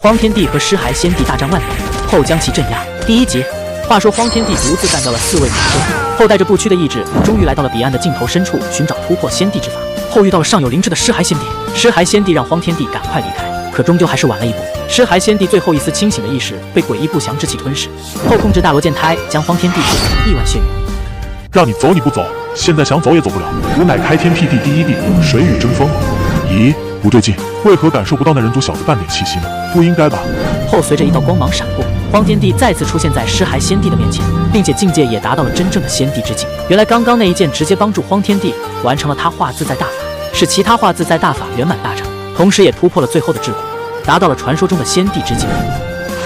荒天帝和尸骸先帝大战万年后将其镇压。第一集，话说荒天帝独自干掉了4位女生后，带着不屈的意志，终于来到了彼岸的尽头深处，寻找突破先帝之法。后遇到了尚有灵智的尸骸先帝，尸骸先帝让荒天帝赶快离开，可终究还是晚了一步。尸骸先帝最后一丝清醒的意识被诡异不祥之气吞噬，后控制大罗剑胎将荒天帝亿万血陨。让你走你不走，现在想走也走不了。吾乃开天辟地第一帝，水雨争锋。咦，不对劲，为何感受不到那人族小子半点气息呢？不应该吧？后随着一道光芒闪过，荒天帝再次出现在尸骸先帝的面前，并且境界也达到了真正的先帝之境。原来刚刚那一剑直接帮助荒天帝完成了他化自在大法，使其他化自在大法圆满大成，同时也突破了最后的桎梏，达到了传说中的先帝之境。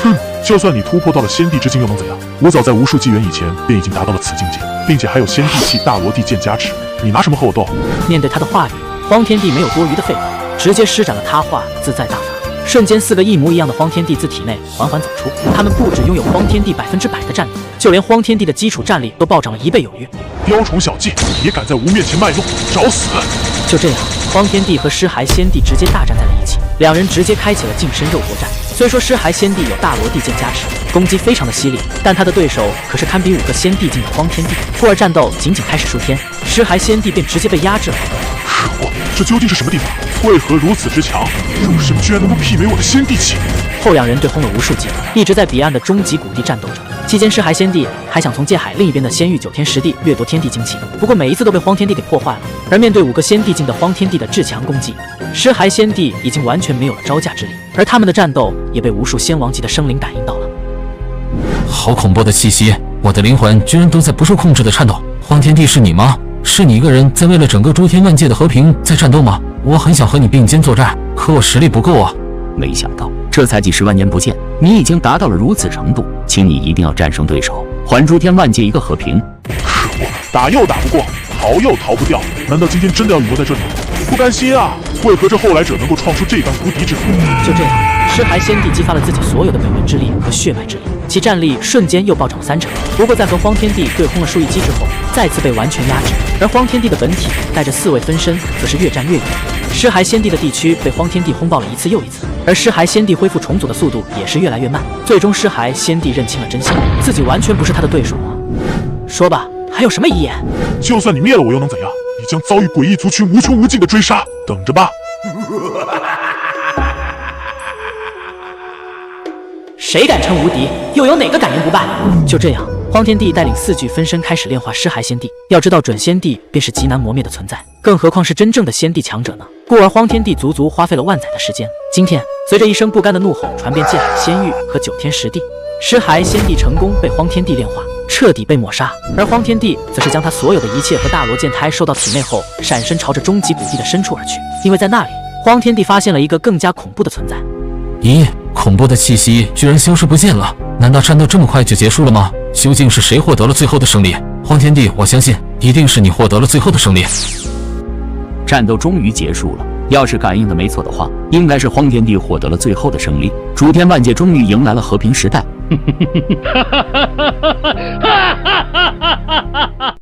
哼，就算你突破到了先帝之境又能怎样？我早在无数纪元以前便已经达到了此境界，并且还有先帝气大罗地剑加持，你拿什么和我斗？面对他的话语，荒天帝没有多余的废话，直接施展了他化自在大法。瞬间，4个一模一样的荒天帝自体内缓缓走出，他们不只拥有荒天帝100%的战力，就连荒天帝的基础战力都暴涨了1倍有余。雕虫小技，也敢在吾面前卖弄，找死！就这样，荒天帝和尸骸先帝直接大战在了一起，两人直接开启了近身肉搏战。虽说尸骸先帝有大罗地剑加持，攻击非常的犀利，但他的对手可是堪比5个先帝境的荒天帝。忽而战斗仅开始数天，尸骸先帝便直接被压制了。是我，这究竟是什么地方？为何如此之强？肉身居然能够媲美我的先帝气！后两人对轰了无数击，一直在彼岸的终极谷地战斗着。期间，尸骸先帝还想从界海另一边的仙域9天10地掠夺天地精气，不过每一次都被荒天帝给破坏了。而面对5个先帝境的荒天帝的至强攻击，尸骸先帝已经完全没有了招架之力，而他们的战斗也被无数仙王级的生灵感应到了。好恐怖的气息！我的灵魂居然都在不受控制的颤抖。荒天帝是你吗？是你一个人在为了整个诸天万界的和平在战斗吗？我很想和你并肩作战，可我实力不够啊！没想到这才几10万年不见，你已经达到了如此程度，请你一定要战胜对手，还诸天万界一个和平。是我，打又打不过，逃又逃不掉，难道今天真的要陨落在这里？不甘心啊！为何这后来者能够创出这般无敌之功？就这样，尸骸先帝激发了自己所有的本源之力和血脉之力，其战力瞬间又暴涨了3成。不过在和荒天帝对轰了数亿击之后，再次被完全压制。而荒天帝的本体带着4位分身，则是越战越远。尸骸先帝的地区被荒天帝轰爆了一次又一次，而尸骸先帝恢复重组的速度也是越来越慢。最终，尸骸先帝认清了真相，自己完全不是他的对手啊！说吧，还有什么遗言？就算你灭了我又能怎样？你将遭遇诡异族群无穷无尽的追杀，等着吧！谁敢称无敌，又有哪个敢言不败？就这样，荒天帝带领4具分身开始炼化尸骸先帝。要知道，准先帝便是极难磨灭的存在，更何况是真正的先帝强者呢？故而荒天帝足足花费了万载的时间。今天，随着一声不甘的怒吼传遍界海仙域和9天10地，尸骸先帝成功被荒天帝炼化，彻底被抹杀。而荒天帝则是将他所有的一切和大罗剑胎收到体内后，闪身朝着终极谷地的深处而去。因为在那里，荒天帝发现了一个更加恐怖的存在。咦，恐怖的气息居然消失不见了，难道战斗这么快就结束了吗？究竟是谁获得了最后的胜利？荒天帝，我相信一定是你获得了最后的胜利。战斗终于结束了，要是感应的没错的话，应该是荒天帝获得了最后的胜利，诸天万界终于迎来了和平时代。